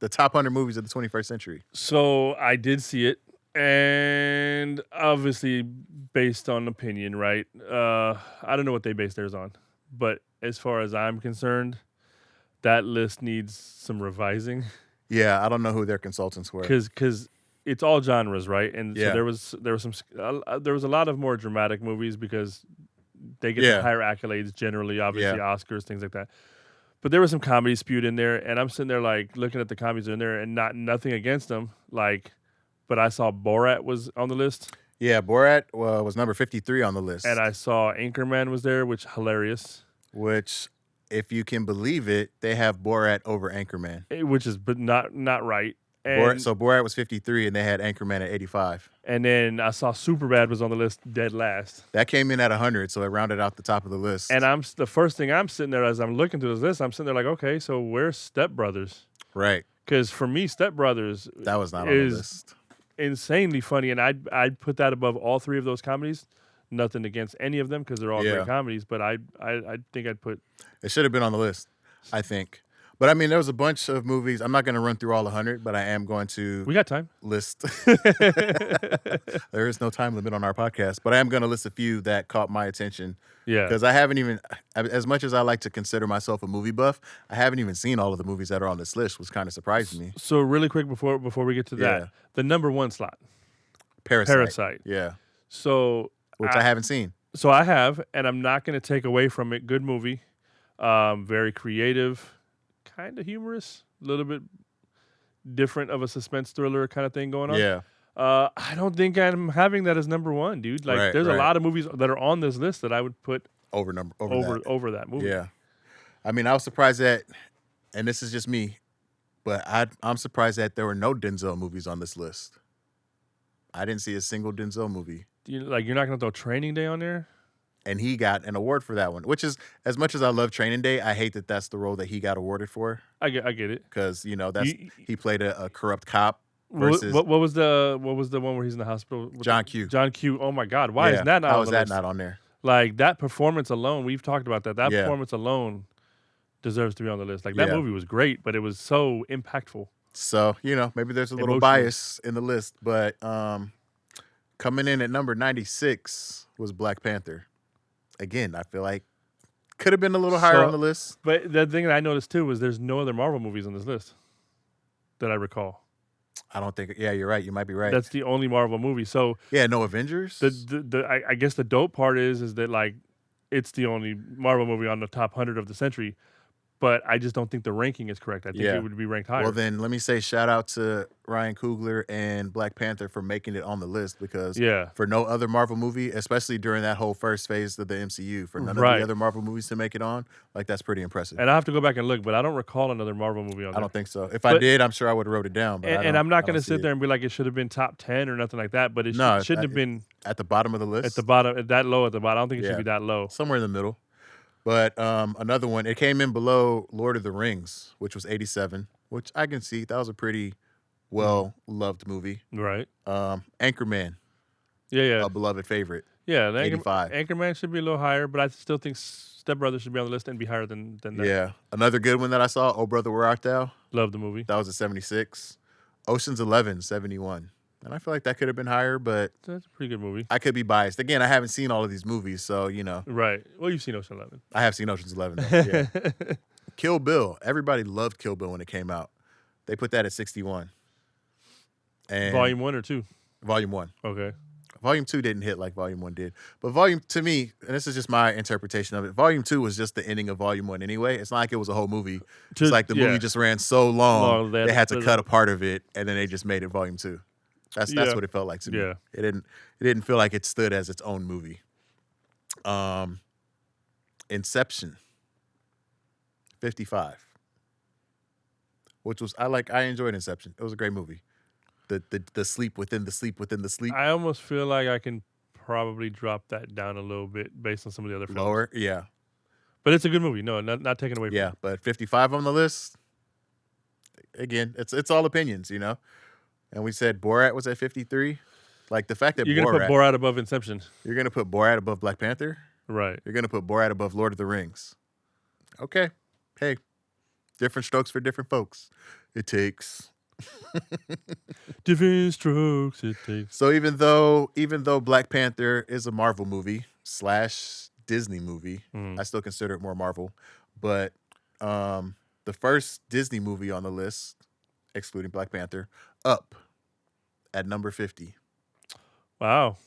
The top 100 movies of the 21st century. So I did see it, and obviously based on opinion, right? I don't know what they base theirs on, but as far as I'm concerned, that list needs some revising. Yeah, I don't know who their consultants were. Because it's all genres, right? And Yeah. so there was a lot of more dramatic movies because they get the higher accolades generally, obviously Oscars, things like that. But there was some comedy spewed in there, and I'm sitting there like looking at the comedies in there, and nothing against them, like. But I saw Borat was on the list. Yeah, Borat was number 53 on the list, and I saw Anchorman was there, which hilarious. Which, if you can believe it, they have Borat over Anchorman, which is but not right. So Borat was 53, and they had Anchorman at 85. And then I saw Superbad was on the list, dead last. That came in at 100, so it rounded out the top of the list. And the first thing I'm sitting there as I'm looking through this list, I'm sitting there like, okay, so where's Step Brothers? Right. Because for me, Step Brothers that was not on the list. Insanely funny, and I'd put that above all three of those comedies. Nothing against any of them because they're all great comedies, but I think I'd put. It should have been on the list, I think. But I mean, there was a bunch of movies. I'm not going to run through all 100, but I am going to. We got time. List. There is no time limit on our podcast, but I am going to list a few that caught my attention. Yeah. Because I haven't even, as much as I like to consider myself a movie buff, I haven't even seen all of the movies that are on this list, which kind of surprised me. So really quick before we get to that, the number one slot, Parasite. Yeah. So which I haven't seen. So I have, and I'm not going to take away from it. Good movie, very creative, kind of humorous, a little bit different of a suspense thriller kind of thing going on. Yeah. I don't think I'm having that as number one, dude. Like, there's a lot of movies that are on this list that I would put over that movie. Yeah. I mean, I was surprised that, and this is just me, but I'm surprised that there were no Denzel movies on this list. I didn't see a single Denzel movie. You're not going to throw Training Day on there? And he got an award for that one, which is, as much as I love Training Day, I hate that that's the role that he got awarded for. I get it. Because, he played a corrupt cop. Versus, what was the one where he's in the hospital? John Q. John Q. Oh my God! Why is that not? How is that not on there? Like that performance alone, we've talked about that. That performance alone deserves to be on the list. Like that movie was great, but it was so impactful. So maybe there's a little bias in the list, but coming in at number 96 was Black Panther. Again, I feel like could have been a little higher on the list. But the thing that I noticed too was there's no other Marvel movies on this list that I recall. I don't think. Yeah, you're right. You might be right. That's the only Marvel movie. So no Avengers. I guess the dope part is that like it's the only Marvel movie on the top 100 of the century. But I just don't think the ranking is correct. I think it would be ranked higher. Well, then let me say shout out to Ryan Coogler and Black Panther for making it on the list because for no other Marvel movie, especially during that whole first phase of the MCU, for none of the other Marvel movies to make it on, like that's pretty impressive. And I have to go back and look, but I don't recall another Marvel movie on there. I don't think so. If I did, I'm sure I would have wrote it down. But I'm not going to sit there and be like it should have been top 10 or nothing like that, but it shouldn't have been at the bottom of the list. At the bottom, that low at the bottom. I don't think it should be that low. Somewhere in the middle. But another one, it came in below Lord of the Rings, which was 87, which I can see. That was a pretty well-loved movie. Right. Anchorman. Yeah. A beloved favorite. Yeah, 85. Anchorman should be a little higher, but I still think Step Brothers should be on the list and be higher than that. Yeah. Another good one that I saw, Oh Brother, Where Art Thou? Love the movie. That was a 76. Ocean's 11, 71. And I feel like that could have been higher, but that's a pretty good movie. I could be biased. Again, I haven't seen all of these movies, so Right. Well, you've seen Ocean's 11. I have seen Ocean's 11. Though, yeah. Kill Bill. Everybody loved Kill Bill when it came out. They put that at 61. And Volume 1 or 2? Volume 1. Okay. Volume 2 didn't hit like Volume 1 did. But to me, and this is just my interpretation of it, Volume 2 was just the ending of Volume 1 anyway. It's not like it was a whole movie. It's like the movie just ran so long, they had to cut a part of it, and then they just made it Volume 2. That's what it felt like to me. Yeah. It didn't feel like it stood as its own movie. Inception. 55. Which was I enjoyed Inception. It was a great movie. The sleep within the sleep within the sleep. I almost feel like I can probably drop that down a little bit based on some of the other films. Lower, yeah. But it's a good movie. No, not taken away from it. Yeah, but 55 on the list. Again, it's all opinions, And we said Borat was at 53. Like the fact that you're going to put Borat above Inception. You're going to put Borat above Black Panther? Right. You're going to put Borat above Lord of the Rings. Okay. Hey, different strokes for different folks. it takes. Different strokes it takes. So even though Black Panther is a Marvel movie / Disney movie, I still consider it more Marvel. But the first Disney movie on the list, excluding Black Panther, Up, at number 50. Wow.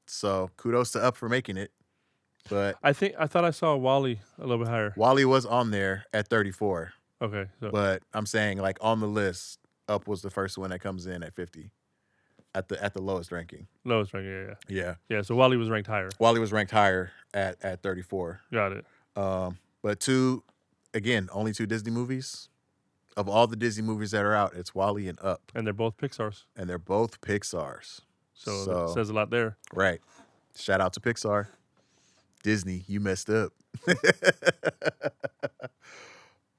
So kudos to Up for making it. But I thought I saw WALL-E a little bit higher. WALL-E was on there at 34. Okay. So. But I'm saying, like, on the list, Up was the first one that comes in at 50. At the lowest ranking. Lowest ranking, yeah. Yeah, so WALL-E was ranked higher. WALL-E was ranked higher at 34. Got it. But only two Disney movies. Of all the Disney movies that are out, it's WALL-E and Up. And they're both Pixar's. So it says a lot there. Right. Shout out to Pixar. Disney, you messed up.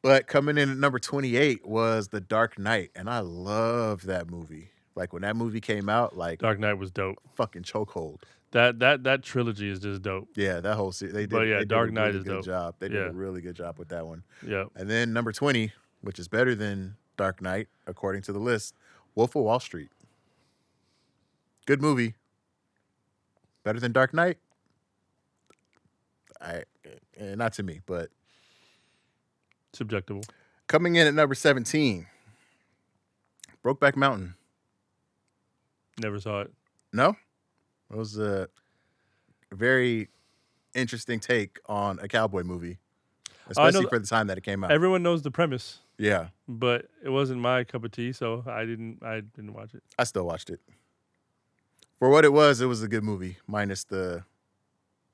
But coming in at number 28 was The Dark Knight, and I love that movie. Like, when that movie came out, like, Dark Knight was dope. Fucking chokehold. That trilogy is just dope. Yeah, that whole series. They did Dark a Knight really is good dope. job. They did a really good job with that one. Yeah. And then number 20, which is better than Dark Knight, according to the list, Wolf of Wall Street. Good movie. Better than Dark Knight? Not to me, but subjectable. Coming in at number 17, Brokeback Mountain. Never saw it. No? It was a very interesting take on a cowboy movie, especially for the time that it came out. Everyone knows the premise. Yeah. But it wasn't my cup of tea, so I didn't watch it. I still watched it. For what it was a good movie, minus the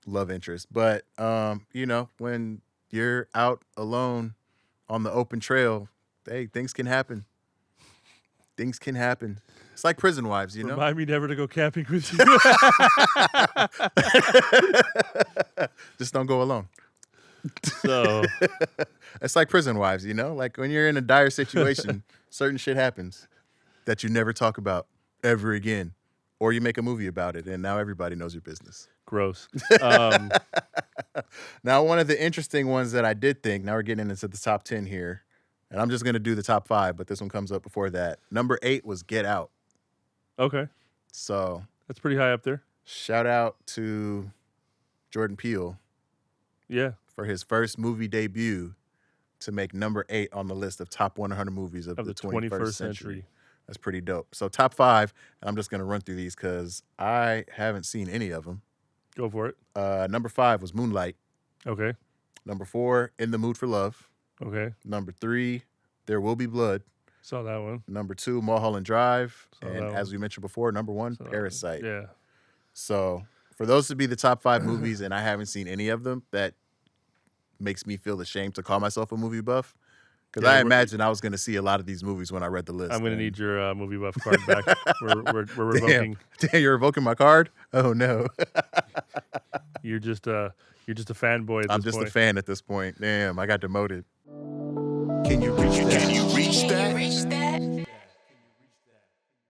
love interest. But, when you're out alone on the open trail, hey, things can happen. Things can happen. It's like Prison Wives, you know? Remind me never to go camping with you. Just don't go alone. So it's like Prison Wives, you know? Like when you're in a dire situation, certain shit happens that you never talk about ever again. Or you make a movie about it, and now everybody knows your business. Gross. Now, one of the interesting ones that I did think, now we're getting into the top 10 here, and I'm just going to do the top 5, but this one comes up before that. Number 8 was Get Out. Okay. So that's pretty high up there. Shout out to Jordan Peele. Yeah. For his first movie debut to make number 8 on the list of top 100 movies of the 21st century. That's pretty dope. So top 5, and I'm just going to run through these because I haven't seen any of them. Go for it. Number 5 was Moonlight. Okay. Number 4, In the Mood for Love. Okay. Number 3, There Will Be Blood. Saw that one. Number 2, Mulholland Drive. Saw and as we mentioned before, number 1, Parasite. Yeah. So for those to be the top 5 movies and I haven't seen any of them, that makes me feel ashamed to call myself a movie buff. Because I imagine I was going to see a lot of these movies when I read the list. I'm going to need your movie buff card back. We're revoking. Damn, you're revoking my card? Oh no. You're just a fanboy. I'm just a fan at this point. Damn, I got demoted. Can you reach that? Can you reach that?